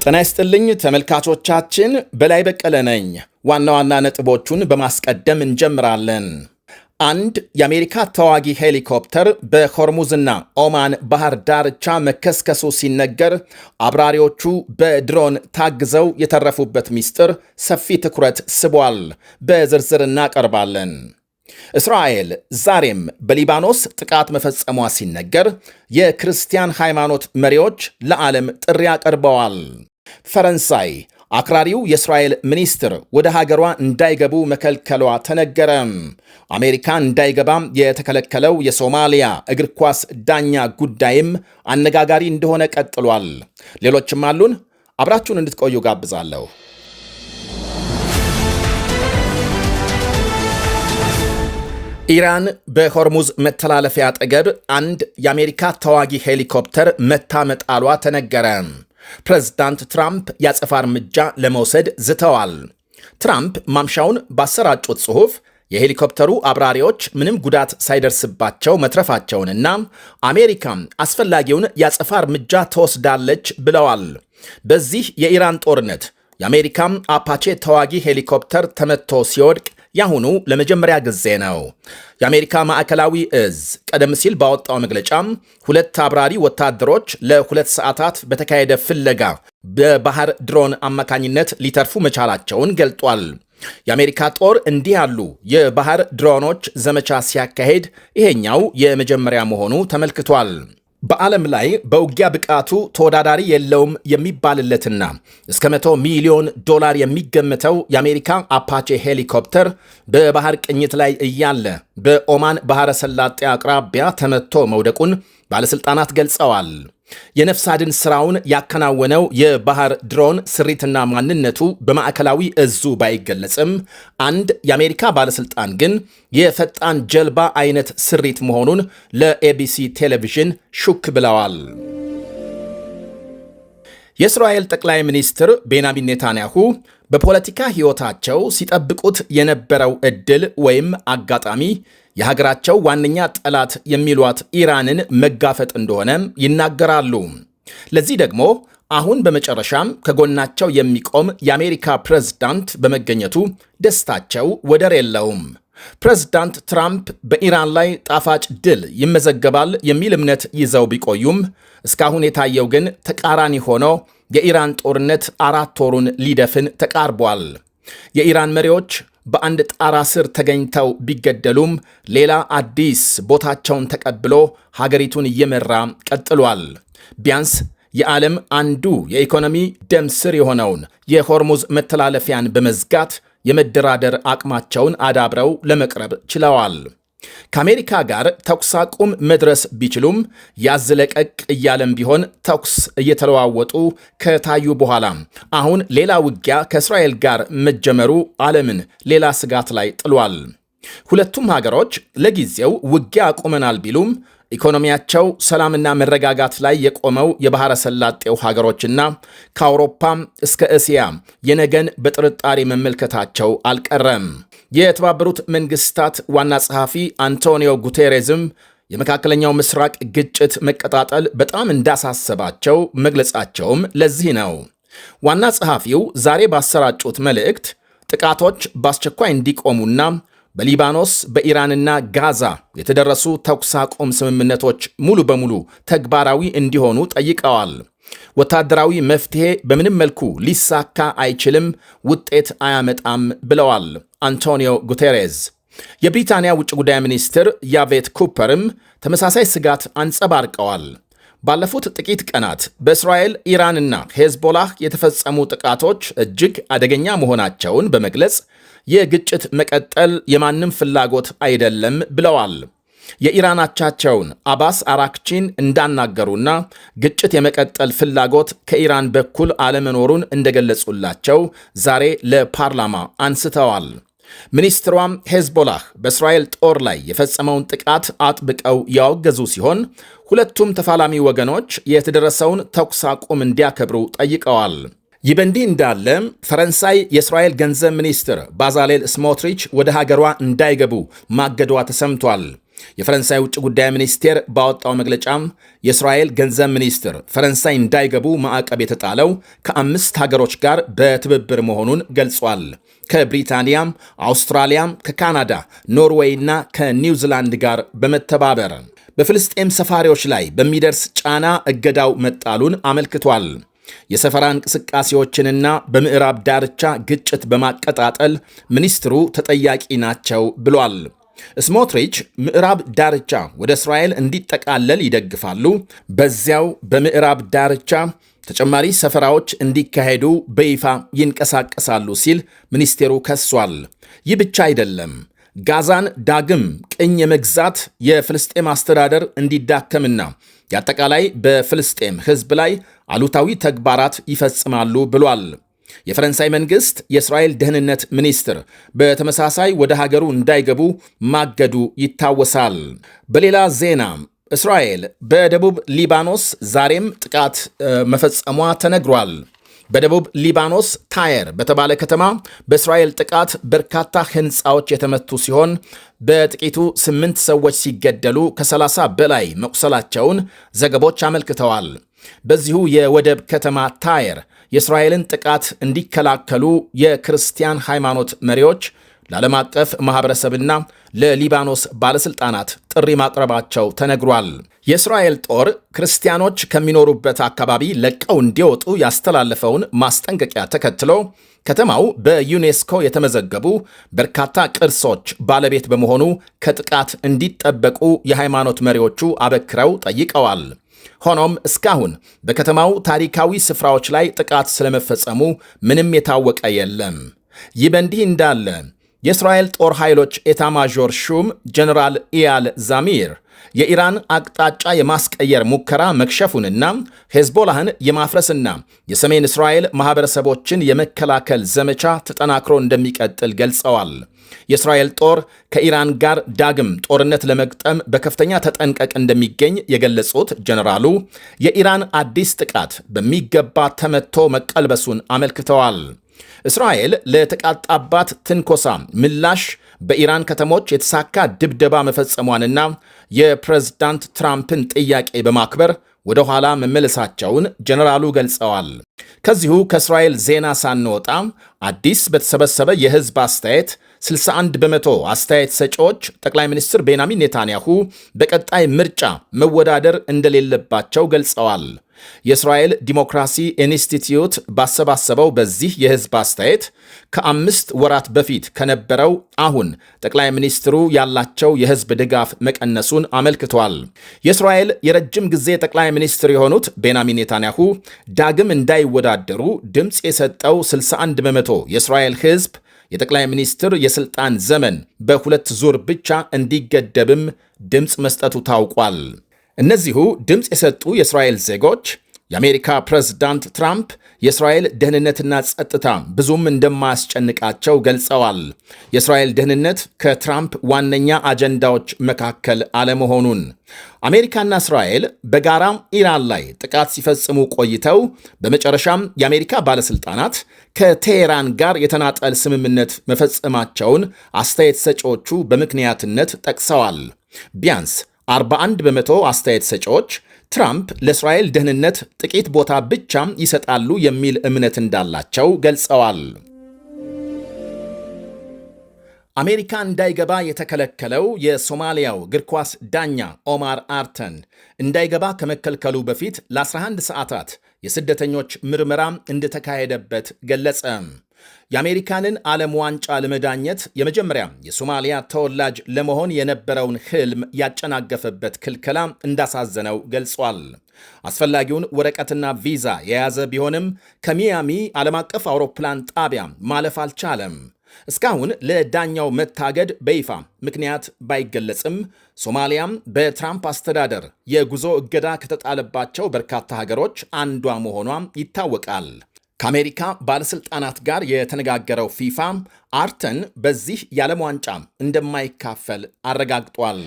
ጤና ይስጥልኝ ተመልካቾቻችን፣ በላይ በቀለ ነኝ። ዋና ዋና ነጥቦቹን በማስቀደም እንጀምራለን። አንድ የአሜሪካ ተዋጊ ሄሊኮፕተር በሆርሙዝና ኦማን ባህር ዳርቻ መከስከሱ ሲነገር አብራሪዎቹ በድሮን ታግዘው የተረፉበት ሚስጥር ሰፊ ትኩረት ስቧል። በዝርዝር እናቀርባለን። እስራኤል ዛሬም በሊባኖስ ጥቃት መፈጸሟ ሲነገር የክርስቲያን ሃይማኖት መሪዎች ለዓለም ጥሪ አቅርበዋል። ፈረንሳይ አክራሪው የእስራኤል ሚኒስትር ወደ ሀገሯ እንዳይገቡ መከልከሏ ተነገረ። አሜሪካ እንዳይገባም የተከለከለው የሶማሊያ እግር ኳስ ዳኛ ጉዳይም አነጋጋሪ እንደሆነ ቀጥሏል። ሌሎችም አሉን። አብራችሁን እንድትቆዩ ጋብዛለሁ። ኢራን በሆርሙዝ መተላለፊያ አጠገብ አንድ የአሜሪካ ተዋጊ ሄሊኮፕተር መታ መጣሏ ተነገረ። ፕሬዝዳንት ትራምፕ ያጸፋ እርምጃ ለመውሰድ ዝተዋል። ትራምፕ ማምሻውን ባሰራጩት ጽሑፍ የሄሊኮፕተሩ አብራሪዎች ምንም ጉዳት ሳይደርስባቸው መትረፋቸውንና አሜሪካም አስፈላጊውን ያጸፋ እርምጃ ትወስዳለች ብለዋል። በዚህ የኢራን ጦርነት የአሜሪካም አፓቼ ተዋጊ ሄሊኮፕተር ተመትቶ ሲወድቅ ያሁኑ ለመጀመሪያ ጊዜ ነው። የአሜሪካ ማዕከላዊ እዝ ቀደም ሲል ባወጣው መግለጫ ሁለት አብራሪ ወታደሮች ለ2 ሰዓታት በተካሄደ ፍለጋ በባህር ድሮን አማካኝነት ሊተርፉ መቻላቸውን ገልጧል። የአሜሪካ ጦር እንዲህ ያሉ የባህር ድሮኖች ዘመቻ ሲያካሄድ ይሄኛው የመጀመሪያ መሆኑ ተመልክቷል። በዓለም ላይ በውጊያ ብቃቱ ተወዳዳሪ የለውም የሚባልለትና እስከ $100 ሚሊዮን የሚገመተው የአሜሪካ አፓቼ ሄሊኮፕተር በባህር ቅኝት ላይ እያለ በኦማን ባህረ ሰላጤ አቅራቢያ ተመትቶ መውደቁን ባለሥልጣናት ገልጸዋል። የነፍስ አድን ሥራውን ያከናወነው የባህር ድሮን ስሪትና ማንነቱ በማዕከላዊ እዙ ባይገለጽም አንድ የአሜሪካ ባለሥልጣን ግን የፈጣን ጀልባ አይነት ስሪት መሆኑን ለኤቢሲ ቴሌቪዥን ሹክ ብለዋል። የእስራኤል ጠቅላይ ሚኒስትር ቤንያሚን ኔታንያሁ በፖለቲካ ሕይወታቸው ሲጠብቁት የነበረው ዕድል ወይም አጋጣሚ የሀገራቸው ዋነኛ ጠላት የሚሏት ኢራንን መጋፈጥ እንደሆነ ይናገራሉ። ለዚህ ደግሞ አሁን በመጨረሻም ከጎናቸው የሚቆም የአሜሪካ ፕሬዝዳንት በመገኘቱ ደስታቸው ወደር የለውም። ፕሬዝዳንት ትራምፕ በኢራን ላይ ጣፋጭ ድል ይመዘገባል የሚል እምነት ይዘው ቢቆዩም እስካሁን የታየው ግን ተቃራኒ ሆኖ የኢራን ጦርነት 4 ወሩን ሊደፍን ተቃርቧል። የኢራን መሪዎች በአንድ ጣራ ስር ተገኝተው ቢገደሉም ሌላ አዲስ ቦታቸውን ተቀብሎ ሀገሪቱን እየመራ ቀጥሏል። ቢያንስ የዓለም አንዱ የኢኮኖሚ ደም ስር የሆነውን የሆርሙዝ መተላለፊያን በመዝጋት የመደራደር አቅማቸውን አዳብረው ለመቅረብ ችለዋል። ከአሜሪካ ጋር ተኩስ አቁም መድረስ ቢችሉም ያዝለቀቅ እያለም ቢሆን ተኩስ እየተለዋወጡ ከታዩ በኋላ አሁን ሌላ ውጊያ ከእስራኤል ጋር መጀመሩ ዓለምን ሌላ ስጋት ላይ ጥሏል። ሁለቱም ሀገሮች ለጊዜው ውጊያ አቁመናል ቢሉም ኢኮኖሚያቸው ሰላምና መረጋጋት ላይ የቆመው የባሕረ ሰላጤው ሀገሮችና ከአውሮፓም እስከ እስያ የነገን በጥርጣሬ መመልከታቸው አልቀረም። የተባበሩት መንግስታት ዋና ጸሐፊ አንቶኒዮ ጉቴሬዝም የመካከለኛው ምስራቅ ግጭት መቀጣጠል በጣም እንዳሳሰባቸው መግለጻቸውም ለዚህ ነው። ዋና ጸሐፊው ዛሬ ባሰራጩት መልእክት ጥቃቶች በአስቸኳይ እንዲቆሙና በሊባኖስ በኢራንና ጋዛ የተደረሱ ተኩስ አቁም ስምምነቶች ሙሉ በሙሉ ተግባራዊ እንዲሆኑ ጠይቀዋል። ወታደራዊ መፍትሄ በምንም መልኩ ሊሳካ አይችልም፣ ውጤት አያመጣም ብለዋል አንቶኒዮ ጉቴሬዝ። የብሪታንያ ውጭ ጉዳይ ሚኒስትር ያቬት ኩፐርም ተመሳሳይ ስጋት አንጸባርቀዋል። ባለፉት ጥቂት ቀናት በእስራኤል ኢራንና ሄዝቦላህ የተፈጸሙ ጥቃቶች እጅግ አደገኛ መሆናቸውን በመግለጽ የግጭት መቀጠል የማንም ፍላጎት አይደለም ብለዋል። የኢራን አቻቸውን አባስ አራክቺን እንዳናገሩና ግጭት የመቀጠል ፍላጎት ከኢራን በኩል አለመኖሩን እንደገለጹላቸው ዛሬ ለፓርላማ አንስተዋል። ሚኒስትሯም ሄዝቦላህ በእስራኤል ጦር ላይ የፈጸመውን ጥቃት አጥብቀው ያወገዙ ሲሆን ሁለቱም ተፋላሚ ወገኖች የተደረሰውን ተኩስ አቁም እንዲያከብሩ ጠይቀዋል። ይህ በእንዲህ እንዳለ ፈረንሳይ የእስራኤል ገንዘብ ሚኒስትር ባዛሌል ስሞትሪች ወደ ሀገሯ እንዳይገቡ ማገዷ ተሰምቷል። የፈረንሳይ ውጭ ጉዳይ ሚኒስቴር ባወጣው መግለጫም የእስራኤል ገንዘብ ሚኒስትር ፈረንሳይ እንዳይገቡ ማዕቀብ የተጣለው ከ5 ሀገሮች ጋር በትብብር መሆኑን ገልጿል። ከብሪታንያም፣ አውስትራሊያም፣ ከካናዳ፣ ኖርዌይ እና ከኒውዚላንድ ጋር በመተባበር በፍልስጤም ሰፋሪዎች ላይ በሚደርስ ጫና እገዳው መጣሉን አመልክቷል። የሰፈራ እንቅስቃሴዎችንና በምዕራብ ዳርቻ ግጭት በማቀጣጠል ሚኒስትሩ ተጠያቂ ናቸው ብሏል። ስሞትሪች ምዕራብ ዳርቻ ወደ እስራኤል እንዲጠቃለል ይደግፋሉ፣ በዚያው በምዕራብ ዳርቻ ተጨማሪ ሰፈራዎች እንዲካሄዱ በይፋ ይንቀሳቀሳሉ ሲል ሚኒስቴሩ ከሷል። ይህ ብቻ አይደለም። ጋዛን ዳግም ቅኝ የመግዛት የፍልስጤም አስተዳደር እንዲዳከምና የአጠቃላይ በፍልስጤም ሕዝብ ላይ አሉታዊ ተግባራት ይፈጽማሉ ብሏል። የፈረንሳይ መንግሥት የእስራኤል ደህንነት ሚኒስትር በተመሳሳይ ወደ ሀገሩ እንዳይገቡ ማገዱ ይታወሳል። በሌላ ዜና እስራኤል በደቡብ ሊባኖስ ዛሬም ጥቃት መፈጸሟ ተነግሯል። በደቡብ ሊባኖስ ታየር በተባለ ከተማ በእስራኤል ጥቃት በርካታ ሕንፃዎች የተመቱ ሲሆን በጥቂቱ 8 ሰዎች ሲገደሉ ከ30 በላይ መቁሰላቸውን ዘገቦች አመልክተዋል። በዚሁ የወደብ ከተማ ታየር የእስራኤልን ጥቃት እንዲከላከሉ የክርስቲያን ሃይማኖት መሪዎች ለዓለም አቀፍ ማኅበረሰብና ለሊባኖስ ባለሥልጣናት ጥሪ ማቅረባቸው ተነግሯል። የእስራኤል ጦር ክርስቲያኖች ከሚኖሩበት አካባቢ ለቀው እንዲወጡ ያስተላለፈውን ማስጠንቀቂያ ተከትሎ ከተማው በዩኔስኮ የተመዘገቡ በርካታ ቅርሶች ባለቤት በመሆኑ ከጥቃት እንዲጠበቁ የሃይማኖት መሪዎቹ አበክረው ጠይቀዋል። ሆኖም እስካሁን በከተማው ታሪካዊ ስፍራዎች ላይ ጥቃት ስለመፈጸሙ ምንም የታወቀ የለም። ይህ በእንዲህ እንዳለ የእስራኤል ጦር ኃይሎች ኤታማዦር ሹም ጀነራል ኢያል ዛሚር የኢራን አቅጣጫ የማስቀየር ሙከራ መክሸፉንና ሄዝቦላህን የማፍረስና የሰሜን እስራኤል ማኅበረሰቦችን የመከላከል ዘመቻ ተጠናክሮ እንደሚቀጥል ገልጸዋል። የእስራኤል ጦር ከኢራን ጋር ዳግም ጦርነት ለመግጠም በከፍተኛ ተጠንቀቅ እንደሚገኝ የገለጹት ጀነራሉ የኢራን አዲስ ጥቃት በሚገባ ተመትቶ መቀልበሱን አመልክተዋል። እስራኤል ለተቃጣባት ትንኮሳ ምላሽ በኢራን ከተሞች የተሳካ ድብደባ መፈጸሟንና የፕሬዝዳንት ትራምፕን ጥያቄ በማክበር ወደ ኋላ መመለሳቸውን ጀነራሉ ገልጸዋል። ከዚሁ ከእስራኤል ዜና ሳንወጣ አዲስ በተሰበሰበ የሕዝብ አስተያየት 61 በመቶ አስተያየት ሰጪዎች ጠቅላይ ሚኒስትር ቤንያሚን ኔታንያሁ በቀጣይ ምርጫ መወዳደር እንደሌለባቸው ገልጸዋል። የእስራኤል ዲሞክራሲ ኢንስቲትዩት ባሰባሰበው በዚህ የሕዝብ አስተያየት ከ5 ወራት በፊት ከነበረው አሁን ጠቅላይ ሚኒስትሩ ያላቸው የሕዝብ ድጋፍ መቀነሱን አመልክቷል። የእስራኤል የረጅም ጊዜ ጠቅላይ ሚኒስትር የሆኑት ቤንያሚን ኔታንያሁ ዳግም እንዳይወዳደሩ ድምፅ የሰጠው 61 በመቶ የእስራኤል ሕዝብ የጠቅላይ ሚኒስትር የሥልጣን ዘመን በ2 ዙር ብቻ እንዲገደብም ድምፅ መስጠቱ ታውቋል። እነዚሁ ድምፅ የሰጡ የእስራኤል ዜጎች የአሜሪካ ፕሬዝዳንት ትራምፕ የእስራኤል ደህንነትና ጸጥታ ብዙም እንደማያስጨንቃቸው ገልጸዋል። የእስራኤል ደህንነት ከትራምፕ ዋነኛ አጀንዳዎች መካከል አለመሆኑን፣ አሜሪካና እስራኤል በጋራ ኢራን ላይ ጥቃት ሲፈጽሙ ቆይተው በመጨረሻም የአሜሪካ ባለሥልጣናት ከቴሄራን ጋር የተናጠል ስምምነት መፈጸማቸውን አስተያየት ሰጪዎቹ በምክንያትነት ጠቅሰዋል። ቢያንስ 41 በመቶ አስተያየት ሰጪዎች ትራምፕ ለእስራኤል ደህንነት ጥቂት ቦታ ብቻ ይሰጣሉ የሚል እምነት እንዳላቸው ገልጸዋል። አሜሪካ እንዳይገባ የተከለከለው የሶማሊያው እግር ኳስ ዳኛ ኦማር አርተን እንዳይገባ ከመከልከሉ በፊት ለ11 ሰዓታት የስደተኞች ምርመራ እንደተካሄደበት ገለጸ። የአሜሪካንን ዓለም ዋንጫ ለመዳኘት የመጀመሪያ የሶማሊያ ተወላጅ ለመሆን የነበረውን ሕልም ያጨናገፈበት ክልከላ እንዳሳዘነው ገልጿል። አስፈላጊውን ወረቀትና ቪዛ የያዘ ቢሆንም ከሚያሚ ዓለም አቀፍ አውሮፕላን ጣቢያ ማለፍ አልቻለም። እስካሁን ለዳኛው መታገድ በይፋ ምክንያት ባይገለጽም ሶማሊያም በትራምፕ አስተዳደር የጉዞ እገዳ ከተጣለባቸው በርካታ ሀገሮች አንዷ መሆኗ ይታወቃል። ከአሜሪካ ባለሥልጣናት ጋር የተነጋገረው ፊፋ አርተን በዚህ የዓለም ዋንጫ እንደማይካፈል አረጋግጧል።